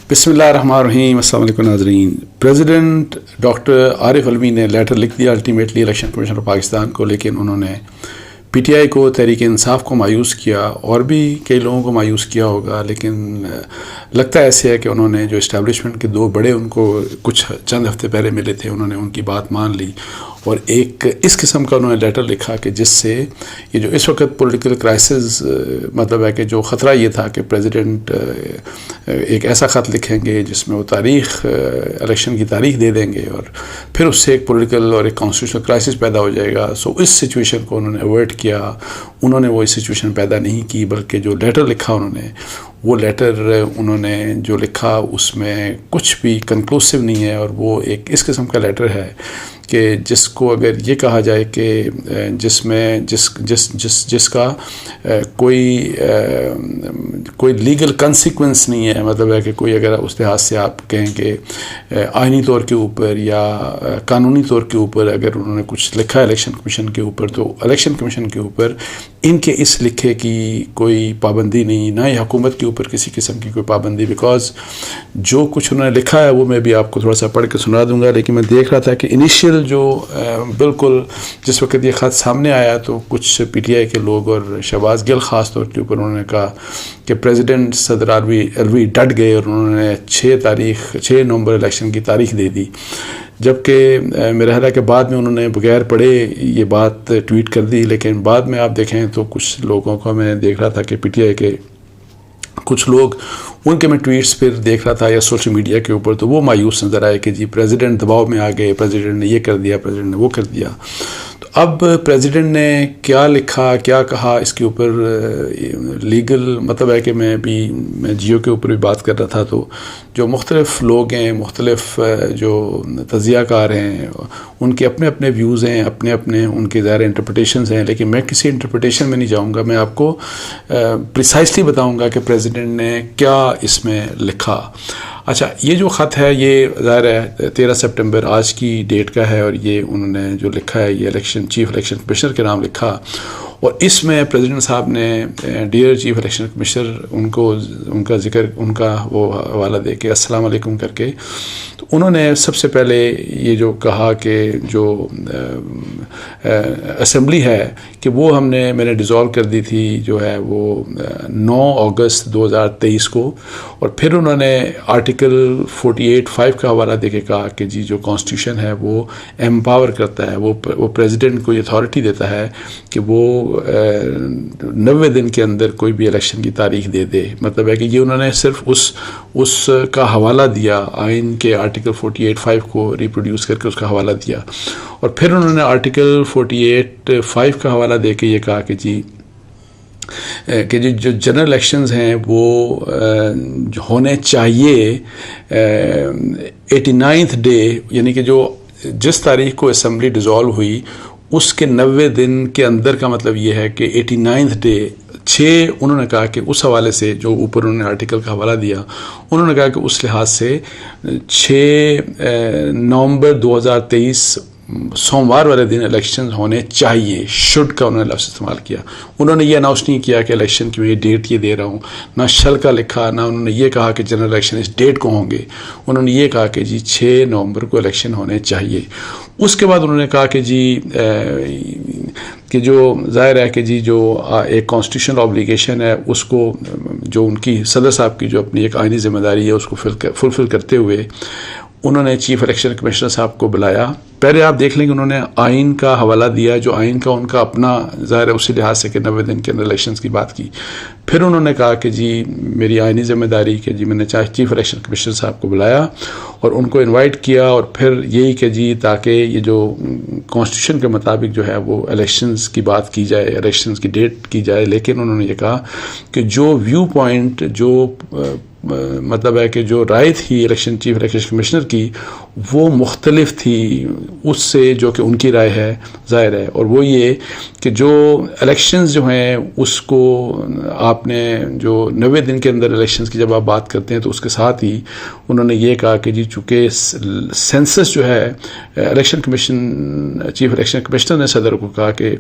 بسم اللہ الرحمن الرحیم. السلام علیکم ناظرین. پریزیڈنٹ ڈاکٹر عارف علوی نے لیٹر لکھ دیا ultimately election commission of Pakistan کو، لیکن انہوں نے پی ٹی آئی کو، تحریک انصاف کو مایوس کیا اور بھی کئی لوگوں کو مایوس کیا ہوگا، لیکن لگتا ایسے ہے کہ انہوں نے جو اسٹیبلشمنٹ کے دو بڑے ان کو کچھ چند ہفتے پہلے ملے تھے، انہوں نے ان کی بات مان لی اور ایک اس قسم کا انہوں نے لیٹر لکھا کہ جس سے یہ جو اس وقت پولیٹیکل کرائسس مطلب ہے کہ جو خطرہ یہ تھا کہ پریزیڈنٹ ایک ایسا خط لکھیں گے جس میں وہ تاریخ الیکشن کی تاریخ دے دیں گے اور پھر اس سے ایک پولیٹیکل اور ایک کانسٹیٹیوشنل کرائسس پیدا ہو جائے گا. سو اس سچویشن کو انہوں نے اوائڈ کیا. انہوں نے وہ اس سچویشن پیدا نہیں کی، بلکہ جو لیٹر لکھا وہ لیٹر انہوں نے جو لکھا اس میں کچھ بھی کنکلوسیو نہیں ہے، اور وہ ایک اس قسم کا لیٹر ہے کہ جس کو اگر یہ کہا جائے کہ جس میں جس کا کوئی لیگل کنسیکوینس نہیں ہے، مطلب ہے کہ کوئی اگر اس لحاظ سے آپ کہیں کہ آئینی طور کے اوپر یا قانونی طور کے اوپر اگر انہوں نے کچھ لکھا ہے الیکشن کمیشن کے اوپر، تو الیکشن کمیشن کے اوپر ان کے اس لکھے کی کوئی پابندی نہیں، نہ ہی حکومت کے اوپر کسی قسم کی کوئی پابندی، بیکاز جو کچھ انہوں نے لکھا ہے وہ میں بھی آپ کو تھوڑا سا پڑھ کے سنا دوں گا. لیکن میں دیکھ رہا تھا کہ انیشیل جو بالکل جس وقت یہ خط سامنے آیا تو کچھ پی ٹی آئی کے لوگ اور شہباز گل خاص طور کے اوپر انہوں نے کہا کہ پریزیڈنٹ صدر علوی ڈٹ گئے اور انہوں نے 6 نومبر الیکشن کی تاریخ دے دی، جبکہ میرا خیال ہے کہ بعد میں انہوں نے بغیر پڑھے یہ بات ٹویٹ کر دی. لیکن بعد میں آپ دیکھیں تو کچھ لوگوں کو میں دیکھ رہا تھا کہ پی ٹی آئی کے کچھ لوگ ان کے میں ٹویٹس پھر دیکھ رہا تھا یا سوشل میڈیا کے اوپر، تو وہ مایوس نظر آئے کہ جی پریزیڈنٹ دباؤ میں آ گئے، پریزیڈنٹ نے یہ کر دیا، پریزیڈنٹ نے وہ کر دیا. تو اب پریزیڈنٹ نے کیا لکھا، کیا کہا، اس کے اوپر لیگل مطلب ہے کہ میں جیو کے اوپر بھی بات کر رہا تھا، تو جو مختلف لوگ ہیں، مختلف جو تجزیہ کار ہیں، ان کے اپنے اپنے ویوز ہیں، اپنے اپنے ان کے ظاہر انٹرپریٹیشنز ہیں. لیکن میں کسی انٹرپریٹیشن میں نہیں جاؤں گا، میں آپ کو پریسائسلی بتاؤں گا کہ پریزیڈنٹ نے کیا اس میں لکھا. اچھا، یہ جو خط ہے یہ ظاہر ہے 13 سپٹمبر آج کی ڈیٹ کا ہے، اور یہ انہوں نے جو لکھا ہے یہ چیف الیکشن کمشنر کے نام لکھا، اور اس میں پریزیڈنٹ صاحب نے ڈیئر چیف الیکشن کمشنر ان کا ذکر، ان کا وہ حوالہ دے کے السلام علیکم کر کے، تو انہوں نے سب سے پہلے یہ جو کہا کہ جو اسمبلی ہے کہ وہ میں نے ڈیزالو کر دی تھی جو ہے وہ 9 اگست 2023 کو، اور پھر انہوں نے آرٹیکل 48(5) کا حوالہ دے کے کہا کہ جی جو کانسٹیٹیوشن ہے وہ ایمپاور کرتا ہے، وہ پریزیڈنٹ کو یہ اتھارٹی دیتا ہے کہ وہ 90 دن کے اندر کوئی بھی الیکشن کی تاریخ دے دے. مطلب ہے کہ یہ انہوں نے صرف اس کا حوالہ دیا، آئین کے آرٹیکل 48(5) کو ریپروڈیوس کر کے اس کا حوالہ دیا، اور پھر انہوں نے آرٹیکل 48(5) کا حوالہ دے کے یہ کہا کہ جی جو جنرل الیکشنز ہیں وہ ہونے چاہیے 89th ڈے، یعنی کہ جس تاریخ کو اسمبلی ڈیزالو ہوئی اس کے 90 دن کے اندر کا مطلب یہ ہے کہ 89th ڈے 6. انہوں نے کہا کہ اس حوالے سے جو اوپر انہوں نے آرٹیکل کا حوالہ دیا، انہوں نے کہا کہ اس لحاظ سے 6 نومبر 2023 سوموار والے دن الیکشن ہونے چاہیے. شوڈ کا انہوں نے لفظ استعمال کیا. انہوں نے یہ اناؤنس نہیں کیا کہ الیکشن کی میں یہ ڈیٹ یہ دے رہا ہوں، نہ شل کا لکھا، نہ انہوں نے یہ کہا کہ جنرل الیکشن اس ڈیٹ کو ہوں گے. انہوں نے یہ کہا کہ جی 6 نومبر کو الیکشن ہونے چاہیے. اس کے بعد انہوں نے کہا کہ جی کہ جو ظاہر ہے کہ جی جو ایک کانسٹیٹیوشنل آبلیگیشن ہے اس کو جو ان کی صدر صاحب کی جو اپنی ایک آئینی ذمہ داری ہے اس کو فلفل کرتے ہوئے انہوں نے چیف الیکشن کمشنر صاحب کو بلایا. پہلے آپ دیکھ لیں کہ انہوں نے آئین کا حوالہ دیا، جو آئین کا ان کا اپنا ظاہر ہے اسی لحاظ سے کہ 90 دن کے اندر الیکشنز کی بات کی. پھر انہوں نے کہا کہ جی میری آئینی ذمہ داری کہ جی میں نے چیف الیکشن کمشنر صاحب کو بلایا اور ان کو انوائٹ کیا، اور پھر یہی کہ جی تاکہ یہ جو کانسٹیٹیوشن کے مطابق جو ہے وہ الیکشنز کی بات کی جائے، الیکشنز کی ڈیٹ کی جائے. لیکن انہوں نے یہ کہا کہ جو ویو پوائنٹ، جو مطلب ہے کہ جو رائے تھی چیف الیکشن کمشنر کی وہ مختلف تھی اس سے جو کہ ان کی رائے ہے ظاہر ہے، اور وہ یہ کہ جو الیکشنز جو ہیں اس کو آپ نے جو 90 دن کے اندر الیکشنز کی جب آپ بات کرتے ہیں تو اس کے ساتھ ہی انہوں نے یہ کہا کہ جی چونکہ سینسس جو ہے election commission chief election commissioner نے صدر کو کہا کہ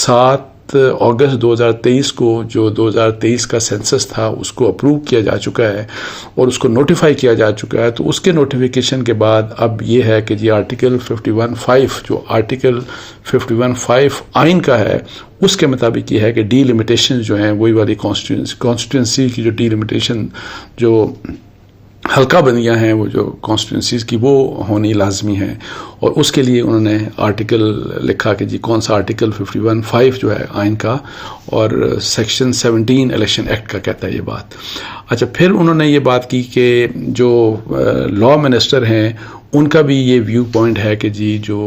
7 اگست 2023 کو جو 2023 کا سینسس تھا اس کو اپروو کیا جا چکا ہے اور اس کو نوٹیفائی کیا جا چکا ہے. تو اس کے نوٹیفیکیشن کے بعد اب یہ ہے کہ جی آرٹیکل 51(5) جو آرٹیکل 51(5) آئین کا ہے اس کے مطابق یہ ہے کہ ڈی لمیٹیشن جو ہیں وہی والی کانسٹیٹوئنسی کی جو ڈی لمیٹیشن جو حلقہ بندیاں ہیں وہ جو کانسٹیٹوئنسیز کی وہ ہونی لازمی ہیں. اور اس کے لیے انہوں نے آرٹیکل لکھا کہ جی کون سا آرٹیکل 51(5) جو ہے آئین کا اور سیکشن 17 الیکشن ایکٹ کا کہتا ہے یہ بات. اچھا پھر انہوں نے یہ بات کی کہ جو لا منسٹر ہیں ان کا بھی یہ ویو پوائنٹ ہے کہ جی جو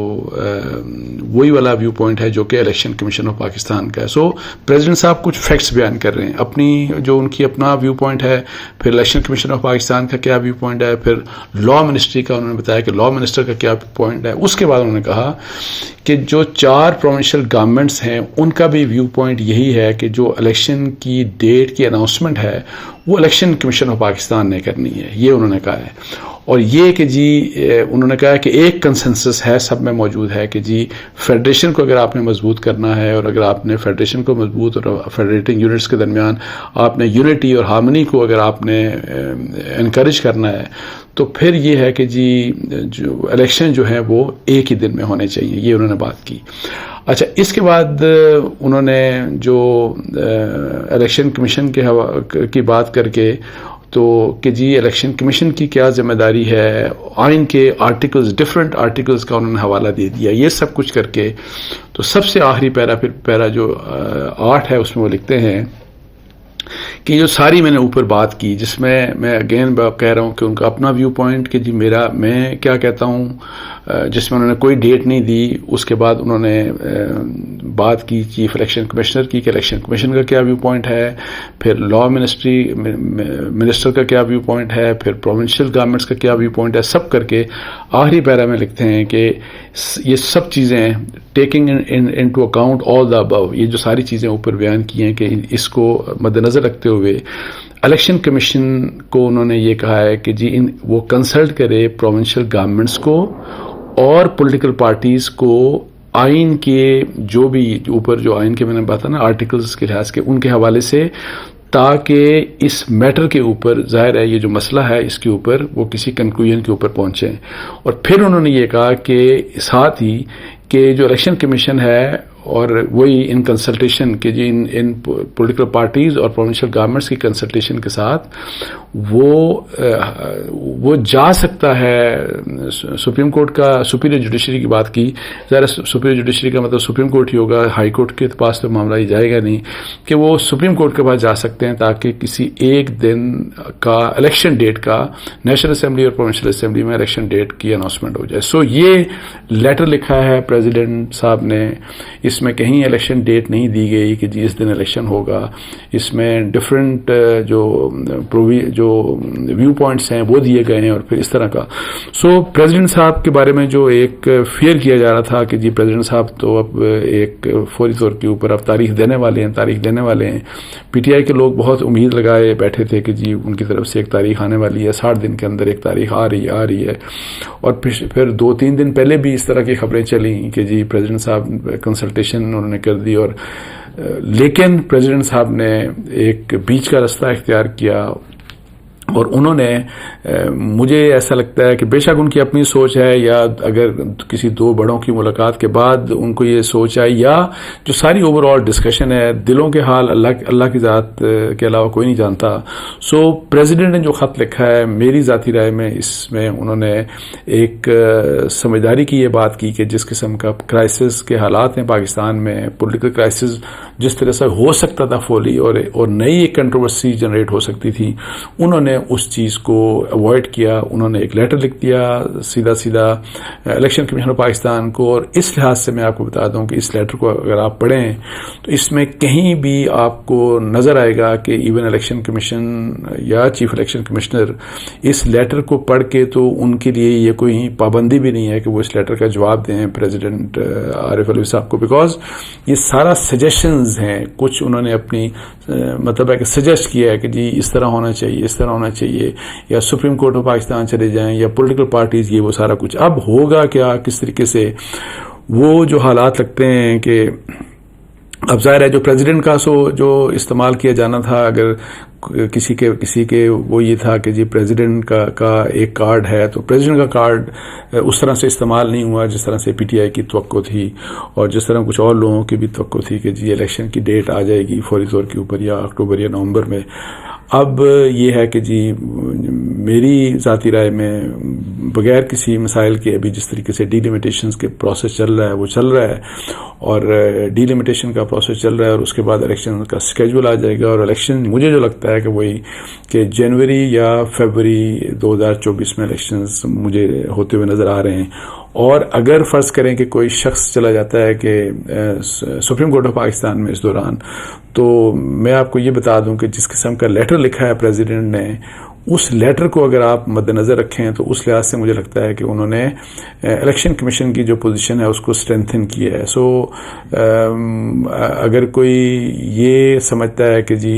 وہی والا ویو پوائنٹ ہے جو کہ الیکشن کمیشن آف پاکستان کا ہے. سو پریزیڈنٹ صاحب کچھ فیکٹس بیان کر رہے ہیں اپنی جو ان کی اپنا ویو پوائنٹ ہے, پھر الیکشن کمیشن آف پاکستان کا کیا ویو پوائنٹ ہے, پھر لا منسٹری کا انہوں نے بتایا کہ لا منسٹر کا کیا پوائنٹ ہے. اس کے بعد انہوں نے کہا کہ جو 4 پروونشل گورنمنٹس ہیں ان کا بھی ویو پوائنٹ یہی ہے کہ جو الیکشن کی ڈیٹ کی اناؤنسمنٹ ہے وہ الیکشن کمیشن آف پاکستان نے کرنی ہے, یہ انہوں نے کہا ہے. اور یہ کہ جی انہوں نے کہا کہ ایک کنسنسس ہے سب میں موجود ہے کہ جی فیڈریشن کو اگر آپ نے مضبوط کرنا ہے اور اگر آپ نے فیڈریشن کو مضبوط اور فیڈریٹنگ یونٹس کے درمیان آپ نے یونٹی اور ہارمنی کو اگر آپ نے انکریج کرنا ہے تو پھر یہ ہے کہ جی جو الیکشن جو ہے وہ ایک ہی دن میں ہونے چاہیے, یہ انہوں نے بات کی. اچھا اس کے بعد انہوں نے جو الیکشن کمیشن کی بات کر کے تو کہ جی الیکشن کمیشن کی کیا ذمہ داری ہے, آئین کے آرٹیکلز ڈفرینٹ آرٹیکلز کا انہوں نے حوالہ دے دیا. یہ سب کچھ کر کے تو سب سے آخری پیرا جو 8 ہے اس میں وہ لکھتے ہیں کہ جو ساری میں نے اوپر بات کی جس میں میں اگین کہہ رہا ہوں کہ ان کا اپنا ویو پوائنٹ کہ جی میں کیا کہتا ہوں, جس میں انہوں نے کوئی ڈیٹ نہیں دی. اس کے بعد انہوں نے بات کی چیف الیکشن کمشنر کی کہ الیکشن کمیشن کا کیا ویو پوائنٹ ہے, پھر لا منسٹر کا کیا ویو پوائنٹ ہے, پھر پروونشل گورنمنٹس کا کیا ویو پوائنٹ ہے. سب کر کے آخری پیرا میں لکھتے ہیں کہ یہ سب چیزیں ٹیکنگ انٹو اکاؤنٹ آل دا ابو, یہ جو ساری چیزیں اوپر بیان کی ہیں کہ اس کو مد نظر رکھتے ہوئے الیکشن کمیشن کو انہوں نے یہ کہا ہے کہ جی وہ کنسلٹ کرے پروونشل گورنمنٹس کو اور پولیٹیکل پارٹیز کو آئین کے جو بھی اوپر جو آئین کے میں نے بتا نا آرٹیکلز کے لحاظ کے ان کے حوالے سے, تاکہ اس میٹر کے اوپر ظاہر ہے یہ جو مسئلہ ہے اس کے اوپر وہ کسی کنکلوژن کے اوپر پہنچیں. اور پھر انہوں نے یہ کہا کہ ساتھ ہی کہ جو الیکشن کمیشن ہے اور وہی ان کنسلٹیشن کہ جی ان پولیٹیکل پارٹیز اور پروونشل گورنمنٹس کی کنسلٹیشن کے ساتھ وہ جا سکتا ہے سپریم کورٹ کا سپیریئر جوڈیشری کی بات کی. ظاہر سپیریئر جوڈیشری کا مطلب سپریم کورٹ ہی ہوگا, ہائی کورٹ کے پاس تو معاملہ ہی جائے گا نہیں, کہ وہ سپریم کورٹ کے پاس جا سکتے ہیں تاکہ کسی ایک دن کا الیکشن ڈیٹ کا نیشنل اسمبلی اور پروونشل اسمبلی میں الیکشن ڈیٹ کی اناؤنسمنٹ ہو جائے. سو یہ لیٹر لکھا ہے پریزیڈنٹ صاحب نے, اس میں کہیں الیکشن ڈیٹ نہیں دی گئی کہ جی اس دن الیکشن ہوگا. اس میں ڈفرینٹ جو ویو پوائنٹس ہیں وہ دیے گئے ہیں اور پھر اس طرح کا. سو پریزیڈنٹ صاحب کے بارے میں جو ایک فیئر کیا جا رہا تھا کہ جی پریزیڈنٹ صاحب تو اب ایک فوری طور کے اوپر اب تاریخ دینے والے ہیں. پی ٹی آئی کے لوگ بہت امید لگائے بیٹھے تھے کہ جی ان کی طرف سے ایک تاریخ آنے والی ہے, 60 دن کے اندر ایک تاریخ آ رہی ہے. اور پھر 2-3 دن پہلے بھی اس طرح کی خبریں چلیں کہ جی پریزیڈنٹ صاحب کنسلٹیشن انہوں نے کر دی. اور لیکن پریزیڈنٹ صاحب نے ایک بیچ کا رستہ اختیار کیا اور انہوں نے مجھے ایسا لگتا ہے کہ بے شک ان کی اپنی سوچ ہے, یا اگر کسی 2 بڑوں کی ملاقات کے بعد ان کو یہ سوچ آئی, یا جو ساری اوور آل ڈسکشن ہے, دلوں کے حال اللہ کی ذات کے علاوہ کوئی نہیں جانتا. سو پریزیڈنٹ نے جو خط لکھا ہے میری ذاتی رائے میں اس میں انہوں نے ایک سمجھداری کی یہ بات کی کہ جس قسم کا کرائسس کے حالات ہیں پاکستان میں, پولیٹیکل کرائسس جس طرح سے ہو سکتا تھا فولی اور نئی ایک کنٹروورسی جنریٹ ہو سکتی تھی, انہوں نے اس چیز کو اوائڈ کیا. انہوں نے ایک لیٹر لکھ دیا سیدھا الیکشن کمیشن آف پاکستان کو. اور اس لحاظ سے میں آپ کو بتا دوں کہ اس لیٹر کو اگر آپ پڑھیں تو اس میں کہیں بھی آپ کو نظر آئے گا کہ ایون الیکشن کمیشن یا چیف الیکشن کمشنر اس لیٹر کو پڑھ کے تو ان کے لیے یہ کوئی پابندی بھی نہیں ہے کہ وہ اس لیٹر کا جواب دیں پریزیڈنٹ عارف علوی صاحب کو, بیکاز یہ سارا سجیشنز ہیں. کچھ انہوں نے اپنی مطلب ہے کہ سجیسٹ کیا ہے کہ جی اس طرح ہونا چاہیے, یا سپریم کورٹ آف پاکستان چلے جائیں, یا پولیٹیکل پارٹیز, یہ وہ سارا کچھ. اب ہوگا کیا, کس طریقے سے وہ جو حالات لگتے ہیں کہ اب ظاہر ہے جو پریزیڈنٹ کا جو استعمال کیا جانا تھا، اگر کسی کے وہ یہ تھا کہ جی پریزیڈنٹ کا ایک کارڈ ہے، تو پریزیڈنٹ کا کارڈ اس طرح سے استعمال نہیں ہوا جس طرح سے پی ٹی آئی کی توقع تھی، اور جس طرح کچھ اور لوگوں کی بھی توقع تھی کہ جی الیکشن کی ڈیٹ آ جائے گی فوری طور کے اوپر، یا اکتوبر یا نومبر میں۔ اب یہ ہے کہ جی میری ذاتی رائے میں بغیر کسی مسائل کے ابھی جس طریقے سے ڈی لیمیٹیشنز کے پروسیس چل رہا ہے وہ چل رہا ہے، اور ڈی لیمیٹیشن کا پروسیس چل رہا ہے، اور اس کے بعد الیکشن کا اسکیجول آ جائے گا، اور الیکشن مجھے جو لگتا ہے کہ وہی کہ جنوری یا فیبری 2024 میں الیکشنز مجھے ہوتے ہوئے نظر آ رہے ہیں۔ اور اگر فرض کریں کہ کوئی شخص چلا جاتا ہے کہ سپریم کورٹ آف پاکستان میں اس دوران، تو میں آپ کو یہ بتا دوں کہ جس قسم کا لیٹر لکھا ہے پریزیڈنٹ نے، اس لیٹر کو اگر آپ مد نظر رکھیں تو اس لحاظ سے مجھے لگتا ہے کہ انہوں نے الیکشن کمیشن کی جو پوزیشن ہے اس کو اسٹرینتھن کی ہے۔ سو اگر کوئی یہ سمجھتا ہے کہ جی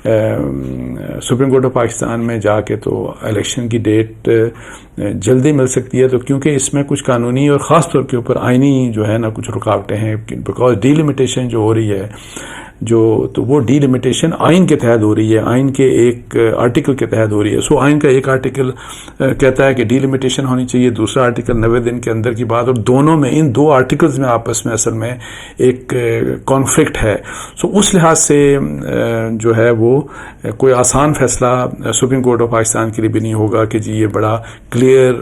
سپریم کورٹ آف پاکستان میں جا کے تو الیکشن کی ڈیٹ جلدی مل سکتی ہے، تو کیونکہ اس میں کچھ قانونی اور خاص طور کے اوپر آئینی جو ہے نا کچھ رکاوٹیں ہیں، بیکاز ڈی لیمیٹیشن جو ہو رہی ہے تو وہ ڈی لیمیٹیشن آئین کے تحت ہو رہی ہے، آئین کے ایک آرٹیکل کے تحت ہو رہی ہے۔ سو آئین کا ایک آرٹیکل کہتا ہے کہ ڈی لیمیٹیشن ہونی چاہیے، دوسرا آرٹیکل 90 دن کے اندر کی بات، اور دونوں میں ان دو آرٹیکلز میں آپس میں اصل میں ایک کانفلکٹ ہے۔ سو اس لحاظ سے جو ہے وہ کوئی آسان فیصلہ سپریم کورٹ آف پاکستان کے لیے بھی نہیں ہوگا کہ جی یہ بڑا کلیئر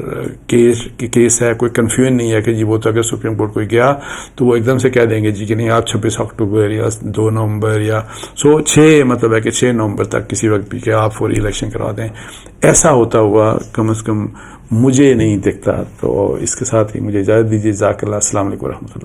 کیس ہے، کوئی کنفیوژن نہیں ہے کہ جی وہ تو اگر سپریم کورٹ کوئی گیا تو وہ ایک دم سے کہہ دیں گے جی کہ نہیں آپ 26 اکتوبر یا 2 نومبر یا 6 مطلب ہے کہ 6 نومبر تک کسی وقت بھی کہ آپ فوری الیکشن کروا دیں، ایسا ہوتا ہوا کم از کم مجھے نہیں دکھتا۔ تو اس کے ساتھ ہی مجھے اجازت دیجیے، جزاک اللہ، السلام علیکم ورحمۃ اللہ۔